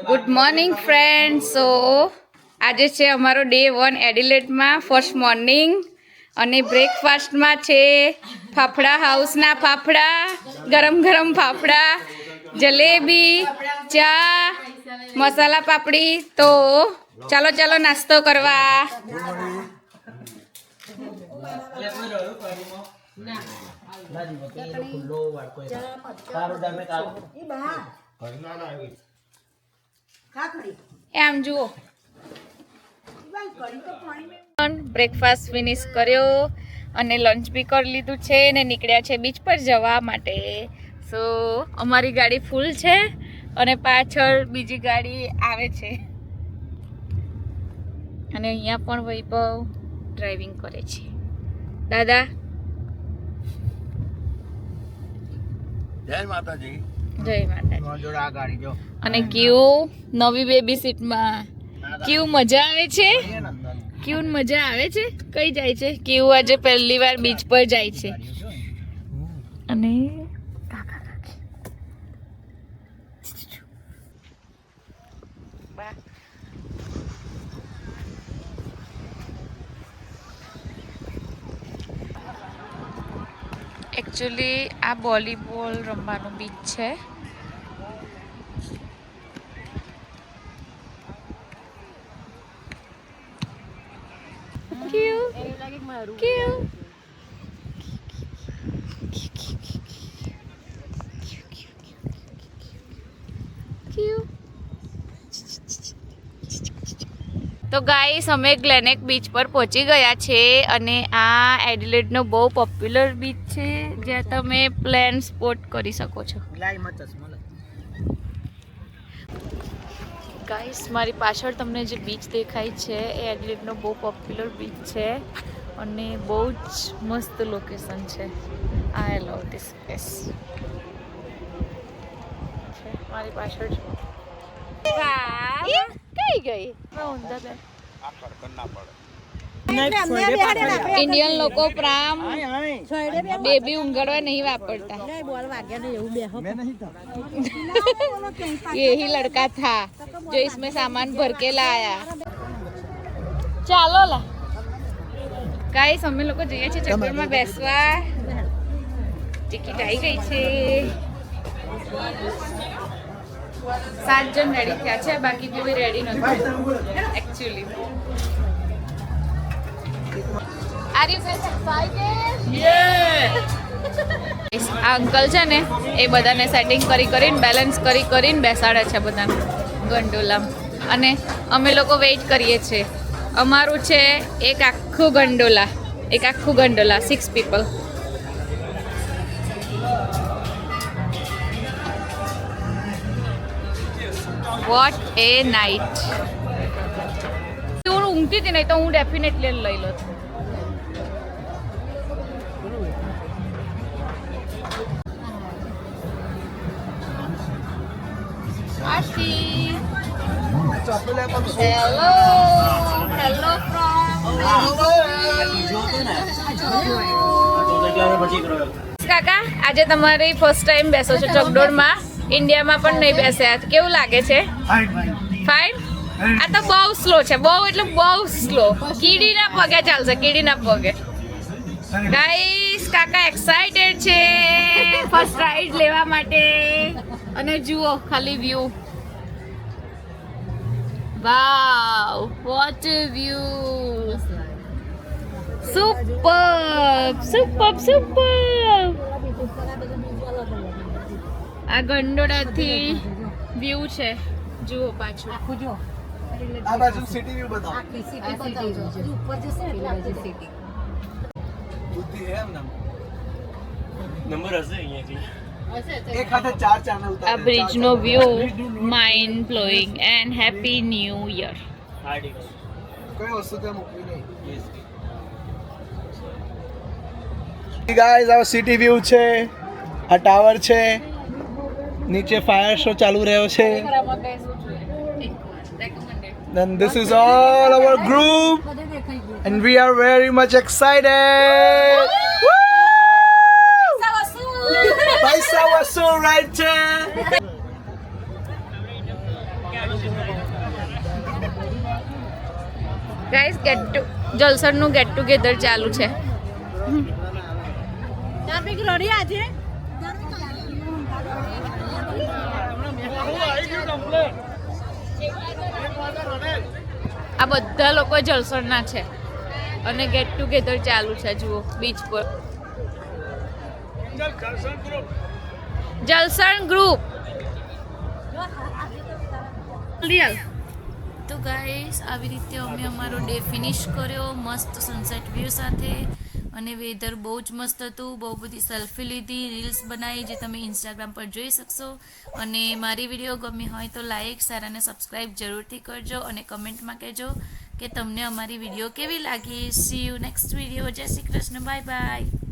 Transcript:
Good morning friend. સો આજે છે અમારો ડે 1 એડિલેડમાં ફર્સ્ટ મોર્નિંગ અને બ્રેકફાસ્ટમાં છે ફાફડા હાઉસના ફાફડા, ગરમ ગરમ ફાફડા, જલેબી, ચા, મસાલા પાપડી. તો ચાલો ચાલો નાસ્તો કરવા. આમ જુઓ, બ્રેકફાસ્ટ ફિનિશ કર્યો અને લંચ બી કરી લીધું છે ને નીકળ્યા છે બીચ પર જવા માટે. સો અમારી ગાડી ફૂલ છે અને પાછળ બીજી ગાડી આવે છે અને અહીંયા પણ વૈભવ ડ્રાઇવિંગ કરે છે. દાદા જય માતાજી. જય માતાજી. અને ક્યુ નવી બેબી સીટમાં. ક્યુ મજા આવે છે? ક્યુ મજા આવે છે? કઈ જાય છે ક્યુ? આજે પહેલી વાર બીચ પર જાય છે. અને કાકા કાકી એકચ્યુઅલી આ વોલીબોલ રમવાનું બીચ છે. તો ગાઈસ અમે ગ્લેનેક બીચ પર પહોંચી ગયા છે અને આ એડિલેડનો બહુ પોપ્યુલર બીચ છે જ્યાં તમે પ્લેન સ્પોટ કરી શકો છો. ગાઈસ મારી પાછળ તમને જે બીચ દેખાય છે એ એડિલેડનો બહુ પોપ્યુલર બીચ છે અને બહુ જ મસ્ત લોકેશન છે. આઈ લવ ધીસ પ્લેસ. મારી પાછળ કઈ ગઈ ઇન્ડિયન લોકો પ્રામ બેબી ઊંઘાડવા નહીં વાપરતા. यही लड़का था जो इसमें सामान भर के लाया. ચાલો લા ગાઈસ અમે લોકો જઈએ છીએ ચક્કરમાં બેસવા. ટિકિટ આવી ગઈ છે. 7 જણ રેડી થયા છે, બાકી કોઈ રેડી નથી actually. Are you guys excited? આ અંકલ છે ને એ બધાને સેટિંગ કરીને બેલેન્સ કરીને બેસાડે છે બધાને ગંડોલામાં અને અમે લોકો વેઇટ કરીએ છીએ. અમારું છે એક આખું ગંડોલા 6 પીપલ. વોટ એ નાઇટ. હું ઊંઘતી હતી નહીં તો હું ડેફિનેટલી લઈ લો છું. હેલો કાકા, આજે તમારી ફર્સ્ટ ટાઈમ બેસો છો ચકડોળમાં. ઇન્ડિયામાં પણ નહીં બેસ્યા. કેવું લાગે છે? ફાઇન. આ તો બહુ સ્લો છે, બહુ એટલે બહુ સ્લો. કીડીના પગે ચાલશે, કીડીના પગે. ગાઈસ કાકા એક્સાઇટેડ છે ફર્સ્ટ રાઈડ લેવા માટે. અને જુઓ ખાલી view. Wow, what a view. Super super super. આ ગંડોળાથી વ્યૂ છે, જુઓ પાછું. આ બાજુ સિટી વ્યૂ બતાવો. સિટી બતાવજો. ઉપર જશે એટલે આખી સિટી. બુદ્ધિ હે એમ નંબર હશે અહીંયાથી. એક હાથે 4 ચેનલ ઉતારે. આ બ્રિજનો view mind blowing and happy new year. કોઈ વસ્તુ ત્યાં મૂકવી નહીં. ગાઈસ આ સિટી વ્યૂ છે, આ ટાવર છે, નીચે ફાયર શો ચાલુ રહ્યો છે. Then this is all our group and we are very much excited. Paisa wasul right there. Guys જલસણનું ગેટ ટુગેધર ચાલુ છે. આ બધા લોકો જલસણના છે અને ગેટ ટુગેધર ચાલુ છે. જુઓ બીચ પર જલસણ ગ્રુપ. તો ગાઈસ આવી રીતે અમે અમારો ડે ફિનિશ કર્યો મસ્ત સનસેટ વ્યૂ સાથે અને વેધર બહુ જ મસ્ત હતું. બહુ બધી સેલ્ફી લીધી, રીલ્સ બનાવી જે તમે ઇન્સ્ટાગ્રામ પર જોઈ શકશો. અને મારી વિડીયો ગમી હોય તો લાઈક શેર અને સબસ્ક્રાઈબ જરૂરથી કરજો અને કમેન્ટમાં કહેજો કે તમને અમારી વિડીયો કેવી લાગી. C you next video. જય શ્રી કૃષ્ણ. Bye bye.